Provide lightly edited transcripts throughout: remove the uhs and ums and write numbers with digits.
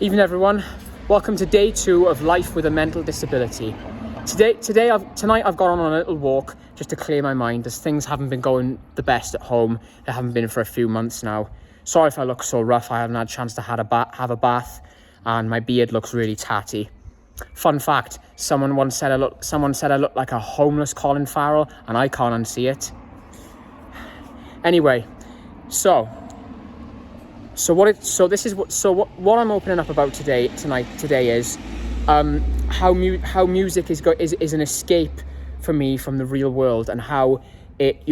Evening everyone, welcome to day 2 of life with a mental disability. Tonight I've gone on a little walk just to clear my mind as things haven't been going the best at home. They haven't been for a few months now. Sorry if I look so rough, I haven't had a chance to have a bath and my beard looks really tatty. Fun fact, someone said I look like a homeless Colin Farrell and I can't unsee it. Anyway, what I'm opening up about today is how music is an escape for me from the real world, and how it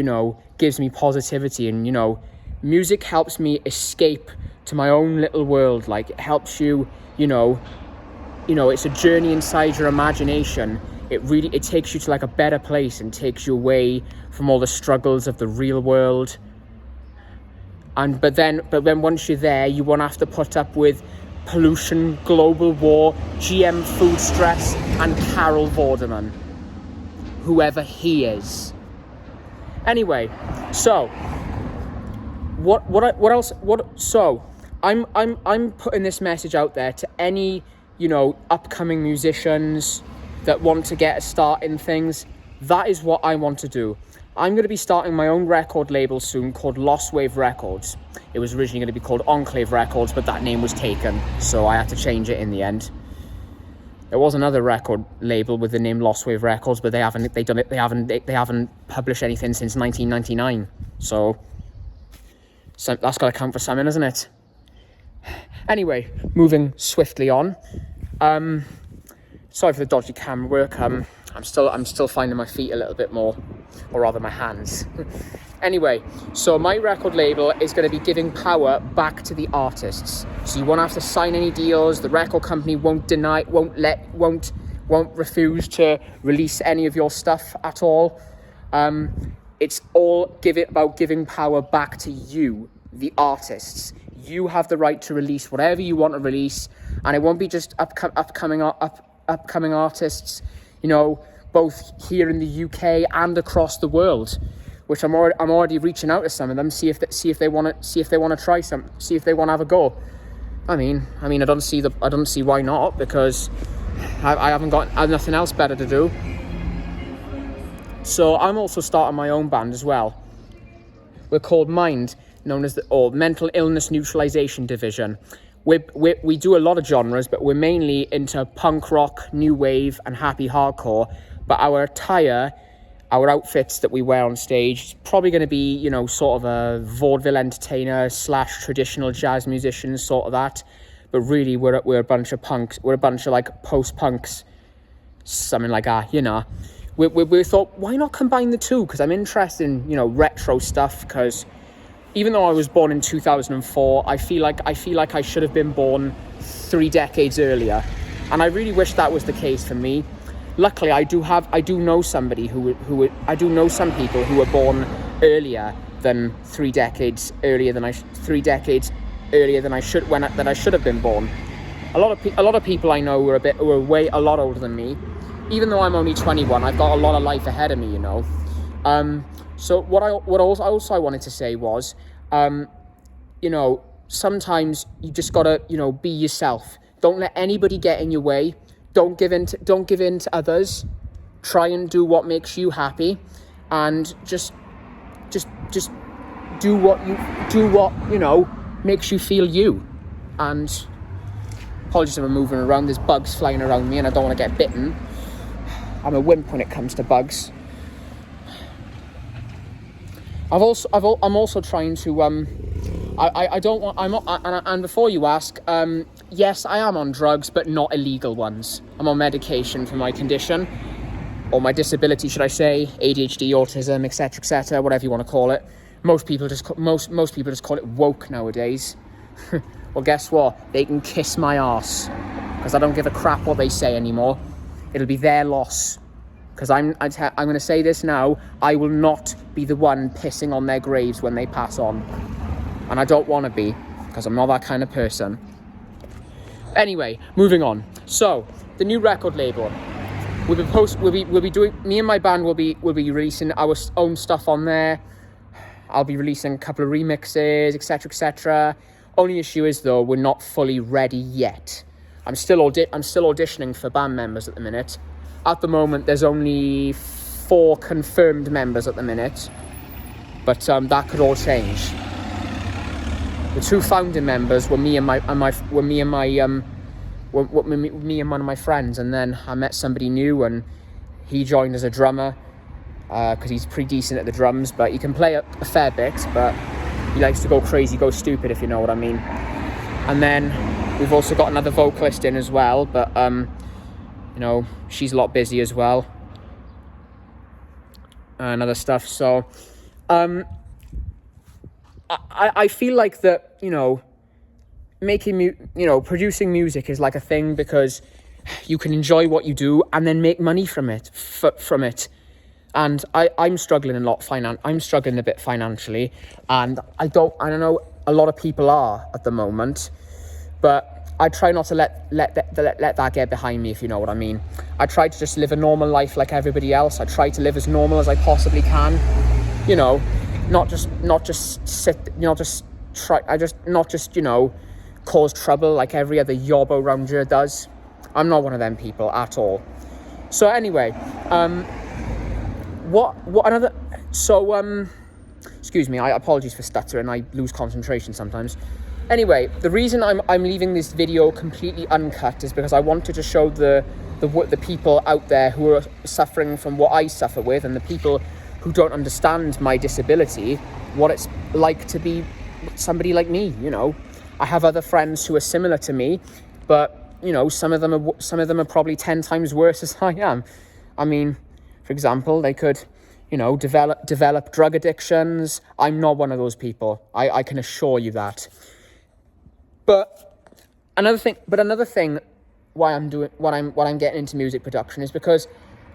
gives me positivity, and music helps me escape to my own little world. Like, it helps you, it's a journey inside your imagination. It takes you to like a better place and takes you away from all the struggles of the real world. But then once you're there, you won't have to put up with pollution, global war, GM food stress, and Carol Vorderman, whoever he is. Anyway, so I'm putting this message out there to any upcoming musicians that want to get a start in things. That is what I want to do. I'm going to be starting my own record label soon called Lost Wave Records. It was originally going to be called Enclave Records, but that name was taken, so I had to change it in the end. There was another record label with the name Lost Wave Records, but they haven't published anything since 1999. So that's got to count for something, isn't it? Anyway, moving swiftly on. Sorry for the dodgy camera work. I'm still finding my feet a little bit more, or rather my hands. Anyway, so my record label is going to be giving power back to the artists. So you won't have to sign any deals. The record company won't refuse to release any of your stuff at all. It's all about giving power back to you, the artists. You have the right to release whatever you want to release, and it won't be just upcoming artists, both here in the UK and across the world, which I'm already reaching out to some of them, see if they want to try some, see if they want to have a go. I mean, I don't see why not, because I haven't got nothing else better to do. So I'm also starting my own band as well. We're called Mind, known as the Mental Illness Neutralization Division. We do a lot of genres, but we're mainly into punk rock, new wave, and happy hardcore. But our attire, our outfits that we wear on stage, is probably going to be, sort of a vaudeville entertainer / traditional jazz musician, sort of that. But really, we're a bunch of punks. We're a bunch of like post-punks, something like that. We thought, why not combine the two? Because I'm interested in retro stuff. Because even though I was born in 2004, I feel like I should have been born 3 decades earlier, and I really wish that was the case for me. Luckily, I do know some people who were born earlier than 3 decades earlier than I should have been born. A lot of people I know were a lot older than me. Even though I'm only 21, I've got a lot of life ahead of me, So what I wanted to say was, sometimes you just gotta, be yourself. Don't let anybody get in your way. Don't give in to others. Try and do what makes you happy, and just do what makes you feel you. And apologies if I'm moving around. There's bugs flying around me, and I don't want to get bitten. I'm a wimp when it comes to bugs. I'm also trying to and before you ask, yes, I am on drugs, but not illegal ones. I'm on medication for my condition, or my disability, should I say, ADHD, autism, etc., whatever you want to call it. Most people just call it woke nowadays. Well, guess what? They can kiss my arse, because I don't give a crap what they say anymore. It'll be their loss. Because I'm going to say this now, I will not be the one pissing on their graves when they pass on. And I don't want to be, because I'm not that kind of person. Anyway, moving on. So, the new record label. Me and my band will be releasing our own stuff on there. I'll be releasing a couple of remixes, etc., etc. Only issue is, though, we're not fully ready yet. I'm still auditioning for band members at the minute. At the moment, there's only 4 confirmed members at the minute, but that could all change. The 2 founding members were me and one of my friends, and then I met somebody new, and he joined as a drummer because he's pretty decent at the drums, but he can play a fair bit, but he likes to go crazy, go stupid, if you know what I mean. And then we've also got another vocalist in as well, but she's a lot busy as well and other stuff. So I feel like that, producing music is like a thing because you can enjoy what you do and then make money from it. And I'm struggling a lot. I'm struggling a bit financially, and I don't know. A lot of people are at the moment, but I try not to let that get behind me, if you know what I mean. I try to just live a normal life like everybody else. I try to live as normal as I possibly can. Not just cause trouble like every other yobbo around here does. I'm not one of them people at all. So anyway, excuse me, I apologize for stuttering, I lose concentration sometimes. Anyway, the reason I'm leaving this video completely uncut is because I wanted to show the people out there who are suffering from what I suffer with, and the people who don't understand my disability, what it's like to be somebody like me. I have other friends who are similar to me, but some of them are probably 10 times worse as I am. I mean, for example, they could, develop drug addictions. I'm not one of those people. I can assure you that. But another thing why I'm getting into music production is because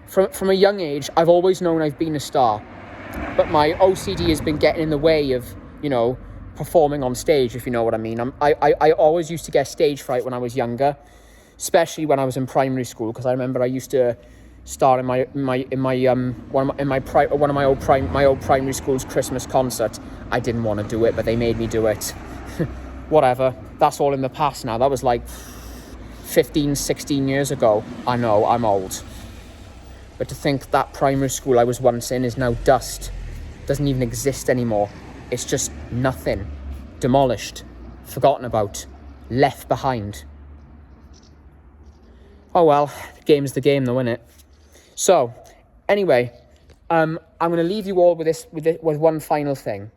from a young age, I've always known I've been a star, but my OCD has been getting in the way of, performing on stage, if you know what I mean. I always used to get stage fright when I was younger, especially when I was in primary school, because I remember I used to star in my old primary school's Christmas concert. I didn't want to do it, but they made me do it. Whatever, that's all in the past now. That was like 15, 16 years ago. I know, I'm old. But to think that primary school I was once in is now dust, doesn't even exist anymore. It's just nothing. Demolished, forgotten about, left behind. Oh well, the game's the game though, innit? So, anyway, I'm going to leave you all with one final thing.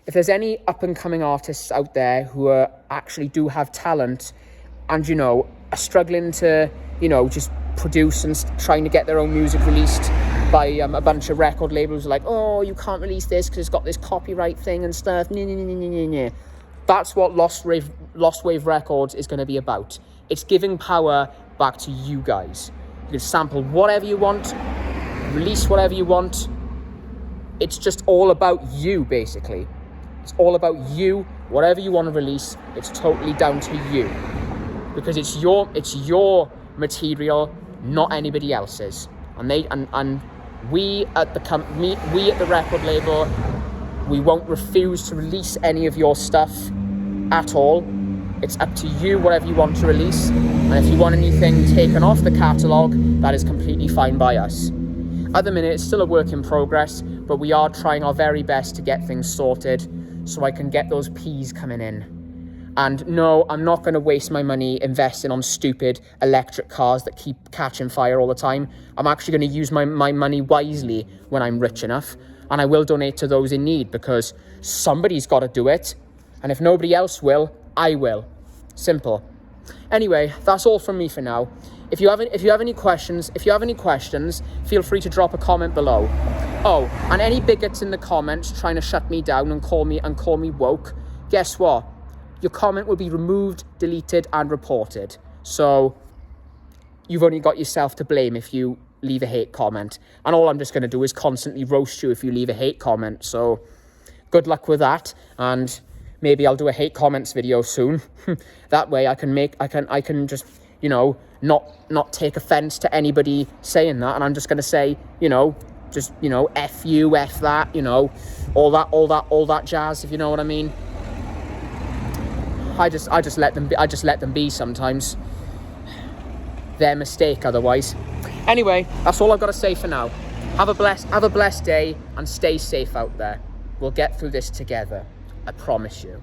If there's any up-and-coming artists out there who actually do have talent and, are struggling to, just produce and trying to get their own music released by a bunch of record labels like, oh, you can't release this because it's got this copyright thing and stuff. That's what Lost Wave Records is going to be about. It's giving power back to you guys. You can sample whatever you want, release whatever you want. It's just all about you, basically. It's all about you. Whatever you want to release, it's totally down to you. Because it's your material, not anybody else's. And we at the record label, we won't refuse to release any of your stuff at all. It's up to you, whatever you want to release. And if you want anything taken off the catalogue, that is completely fine by us. At the minute, it's still a work in progress, but we are trying our very best to get things sorted so I can get those P's coming in. And no, I'm not going to waste my money investing on stupid electric cars that keep catching fire all the time. I'm actually going to use my money wisely when I'm rich enough, and I will donate to those in need because somebody's got to do it. And if nobody else will, I will. Simple. Anyway, that's all from me for now. If you have any questions, feel free to drop a comment below. Oh, and any bigots in the comments trying to shut me down and call me woke, guess what? Your comment will be removed, deleted, and reported. So you've only got yourself to blame if you leave a hate comment. And all I'm just going to do is constantly roast you if you leave a hate comment. So good luck with that. And maybe I'll do a hate comments video soon. That way I can just, not take offense to anybody saying that. And I'm just going to say, F you, F that, all that jazz, if you know what I mean. I just let them be sometimes. Their mistake otherwise. Anyway, that's all I've got to say for now. Have a blessed day and stay safe out there. We'll get through this together. I promise you.